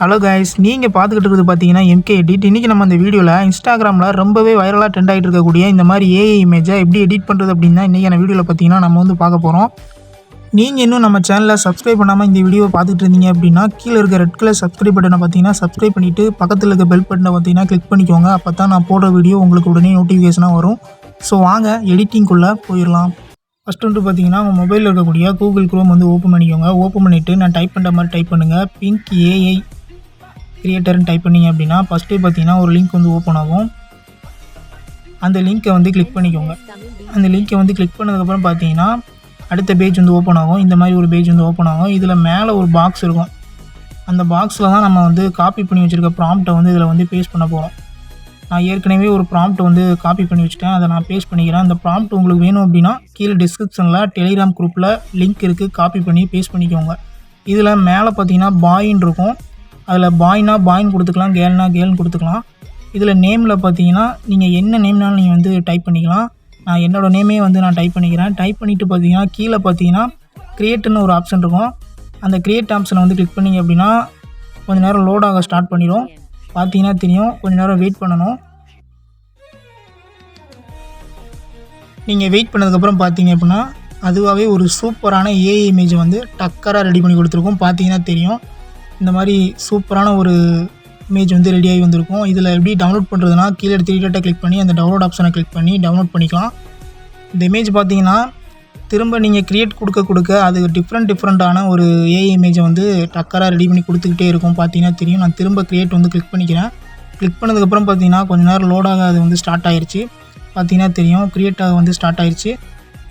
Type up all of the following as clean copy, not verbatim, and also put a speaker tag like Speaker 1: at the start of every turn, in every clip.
Speaker 1: Hello guys, நீங்கள் பார்த்துக்கிட்டு இருக்கிறது பார்த்தீங்கன்னா எம்கே எடிட். இன்றைக்கி நம்ம அந்த வீடியோவில் இன்ஸ்டாகிராமில் ரொம்பவே வைரலாக ட்ரெண்ட் ஆகிட்டு இருக்கக்கூடிய இந்த மாதிரி ஏஐ இமேஜை எப்படி எடிட் பண்ணுறது அப்படின்னு தான் இன்றைக்கான வீடியோவில் பார்த்தீங்கன்னா நம்ம வந்து பார்க்க போகிறோம். நீங்கள் இன்னும் நம்ம சேனலை சப்ஸ்கிரைப் பண்ணாமல் இந்த வீடியோவை பார்த்துட்டு இருந்தீங்க அப்படின்னா கீழே இருக்க ரெட் கலர் சப்ஸ்கிரைப் பட்டனை பார்த்தீங்கன்னா சப்ஸ்கிரைப் பண்ணிவிட்டு பக்கத்தில் இருக்க பெல் பட்டனை பார்த்தீங்கன்னா கிளிக் பண்ணிக்கோங்க. அப்போ தான் நான் போடுற வீடியோ உங்களுக்கு உடனே நோட்டிஃபிகேஷனாக வரும். ஸோ வாங்க எடிட்டிங்குள்ளே போயிடலாம். ஃபஸ்ட்டு வந்து பார்த்தீங்கன்னா உங்கள் மொபைலில் இருக்கக்கூடிய கூகுள் குரோம் வந்து ஓப்பன் பண்ணிக்கோங்க. ஓப்பன் பண்ணிவிட்டு நான் டைப் பண்ணுற மாதிரி டைப் பண்ணுங்கள். பிங்க் ஏஐ கிரியேட்டர்னு டைப் பண்ணிங்க அப்படின்னா ஃபஸ்ட்டே பார்த்தீங்கன்னா ஒரு லிங்க் வந்து ஓப்பன் ஆகும். அந்த லிங்க்கை வந்து கிளிக் பண்ணிக்கோங்க. அந்த லிங்க்கை வந்து கிளிக் பண்ணதுக்கப்புறம் பார்த்தீங்கன்னா அடுத்த பேஜ் வந்து ஓப்பன் ஆகும். இந்த மாதிரி ஒரு பேஜ் வந்து ஓப்பன் ஆகும். இதில் மேலே ஒரு பாக்ஸ் இருக்கும். அந்த பாக்ஸில் தான் நம்ம வந்து காப்பி பண்ணி வச்சுருக்க ப்ராம்ப்டை வந்து இதில் வந்து பேஸ்ட் பண்ண போகிறோம். நான் ஏற்கனவே ஒரு ப்ராம்ப்ட் வந்து காப்பி பண்ணி வச்சுட்டேன். அதை நான் பேஸ்ட் பண்ணிக்கிறேன். அந்த ப்ராம்ப்ட் உங்களுக்கு வேணும் அப்படின்னா கீழே டிஸ்கிரிப்ஷனில் டெலிகிராம் குரூப்பில் லிங்க் இருக்குது, காப்பி பண்ணி பேஸ்ட் பண்ணிக்கோங்க. இதில் மேலே பார்த்தீங்கன்னா பாயின்னு இருக்கும். அதில் பாய்னா பாயின்னு கொடுத்துக்கலாம், கேர்ள்னா கேர்ள்னு கொடுத்துக்கலாம். இதில் நேமில் பார்த்தீங்கன்னா நீங்கள் என்ன நேம்னாலும் நீங்கள் வந்து டைப் பண்ணிக்கலாம். நான் என்னோடய நேமே வந்து நான் டைப் பண்ணிக்கிறேன். டைப் பண்ணிவிட்டு பார்த்தீங்கன்னா கீழே பார்த்தீங்கன்னா க்ரியேட்டுன்னு ஒரு ஆப்ஷன் இருக்கும். அந்த க்ரியேட் ஆப்ஷனை வந்து கிளிக் பண்ணிங்க அப்படின்னா கொஞ்சம் நேரம் லோட் ஆக ஸ்டார்ட் பண்ணிடும். பார்த்தீங்கன்னா தெரியும், கொஞ்சம் நேரம் வெயிட் பண்ணணும். நீங்கள் வெயிட் பண்ணதுக்கப்புறம் பார்த்தீங்க அப்படின்னா அதுவாகவே ஒரு சூப்பரான ஏஐ இமேஜை வந்து டக்கராக ரெடி பண்ணி கொடுத்துருக்கோம். பார்த்தீங்கன்னா தெரியும், இந்த மாதிரி சூப்பரான ஒரு இமேஜ் வந்து ரெடியாகி வந்திருக்கும். இதில் எப்படி டவுன்லோட் பண்ணுறதுனா கீழே 3 டாட்டை கிளிக் பண்ணி அந்த டவுன்லோட் ஆப்ஷனை கிளிக் பண்ணி டவுன்லோட் பண்ணிக்கலாம். இந்த இமேஜ் பார்த்தீங்கன்னா திரும்ப நீங்கள் க்ரியேட் கொடுக்க அது டிஃப்ரெண்ட்டான ஒரு ஏஐ இமேஜை வந்து டக்கராக ரெடி பண்ணி கொடுத்துக்கிட்டே இருக்கும். பார்த்தீங்கன்னா தெரியும். நான் திரும்ப க்ரியேட் வந்து கிளிக் பண்ணிக்கிறேன். கிளிக் பண்ணதுக்கப்புறம் பார்த்தீங்கன்னா கொஞ்சம் நேரம் லோடாக அது வந்து ஸ்டார்ட் ஆயிடுச்சு. பார்த்தீங்கன்னா தெரியும், க்ரியேட் ஆக வந்து ஸ்டார்ட் ஆயிடுச்சு.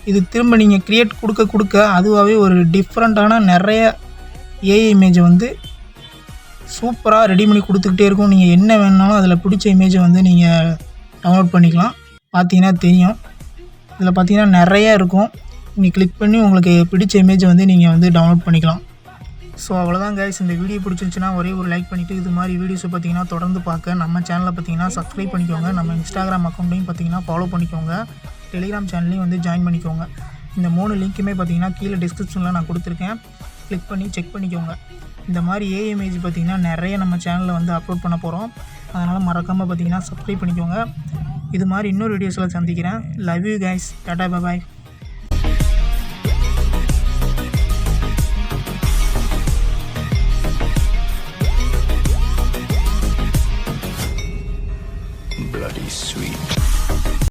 Speaker 1: இது திரும்ப நீங்கள் க்ரியேட் கொடுக்க அதுவாகவே ஒரு டிஃப்ரெண்ட்டான நிறைய ஏஐ இமேஜை வந்து சூப்பராக ரெடி பண்ணி கொடுத்துக்கிட்டே இருக்கும். நீங்கள் என்ன வேணுனாலும் அதில் பிடிச்ச இமேஜை வந்து நீங்கள் டவுன்லோட் பண்ணிக்கலாம். பார்த்தீங்கன்னா தெரியும், இதில் பார்த்தீங்கன்னா நிறையா இருக்கும். நீங்கள் கிளிக் பண்ணி உங்களுக்கு பிடிச்ச இமேஜை வந்து நீங்கள் வந்து டவுன்லோட் பண்ணிக்கலாம். ஸோ அவ்வளோதான் கைஸ். இந்த வீடியோ பிடிச்சிருந்துச்சுன்னா ஒரே ஒரு லைக் பண்ணிவிட்டு இது மாதிரி வீடியோஸை பார்த்தீங்கன்னா தொடர்ந்து பார்க்க நம்ம சேனலை பார்த்தீங்கன்னா சப்ஸ்கிரைப் பண்ணிக்கோங்க. நம்ம இன்ஸ்டாகிராம் அக்கௌண்ட்டையும் பார்த்தீங்கன்னா ஃபாலோ பண்ணிக்கோங்க. டெலிகிராம் சேனல்லையும் வந்து ஜாயின் பண்ணிக்கோங்க. இந்த 3 லிங்க்குமே பார்த்தீங்கன்னா கீழே டிஸ்கிரிப்ஷனில் நான் கொடுத்துருக்கேன். கிளிக் பண்ணி செக் பண்ணிக்கோங்க. இந்த மாதிரி ஏஐ இமேஜ் பார்த்தீங்கன்னா நிறைய நம்ம சேனலில் வந்து அப்லோட் பண்ண போகிறோம். அதனால் மறக்காமல் பார்த்தீங்கன்னா சப்ஸ்கிரைப் பண்ணிக்கோங்க. இது மாதிரி இன்னொரு வீடியோஸில் சந்திக்கிறேன். Love you guys. Tata bye.
Speaker 2: Bloody sweet.